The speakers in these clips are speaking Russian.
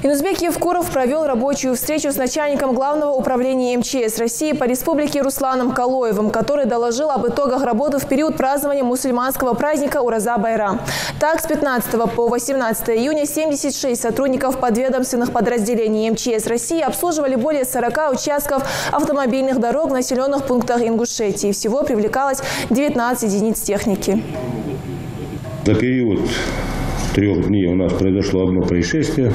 Инузбек Евкуров провел рабочую встречу с начальником Главного управления МЧС России по республике Русланом Калоевым, который доложил об итогах работы в период празднования мусульманского праздника Ураза-Байрам. Так, с 15 по 18 июня 76 сотрудников подведомственных подразделений МЧС России обслуживали более 40 участков автомобильных дорог в населенных пунктах Ингушетии. Всего привлекалось 19 единиц техники. За период 3 дней у нас произошло одно происшествие.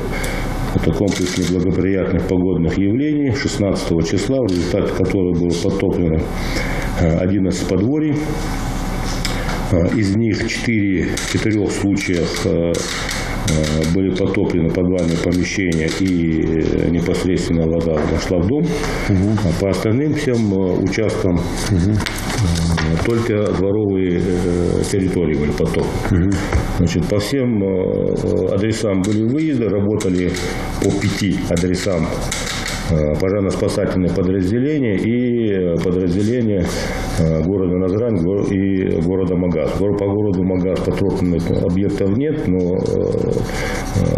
Это комплекс неблагоприятных погодных явлений 16 числа, в результате которого было подтоплено 11 подворий. Из них в 4 случаях были потоплены подвальные помещения и непосредственно вода дошла в дом. А по остальным всем участкам только дворовые территории были потоплены. Значит, по всем адресам были выезды, работали по 5 адресам пожарно-спасательные подразделения и подразделения города Назрань и города Магаз. По городу Магаз потопленных объектов нет, но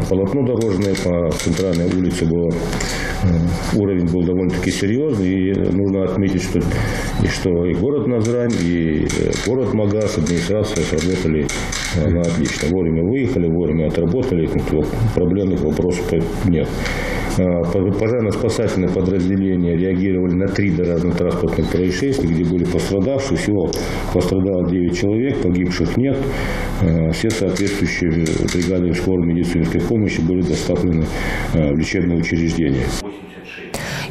полотно дорожное по центральной улице было, уровень был довольно-таки серьезный. И нужно отметить, что и город Назрань, и город Магаз, администрация сработали на отлично. Вовремя выехали, вовремя отработали, проблемных вопросов нет. Пожарно-спасательные подразделения реагировали на 3 дорожно-транспортных происшествия, где были пострадавшие. Всего пострадало 9 человек, погибших нет. Все соответствующие бригады скорой медицинской помощи были доставлены в лечебное учреждение.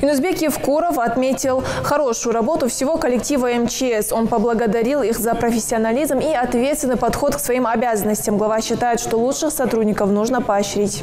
Инузбек Евкуров отметил хорошую работу всего коллектива МЧС. Он поблагодарил их за профессионализм и ответственный подход к своим обязанностям. Глава считает, что лучших сотрудников нужно поощрить.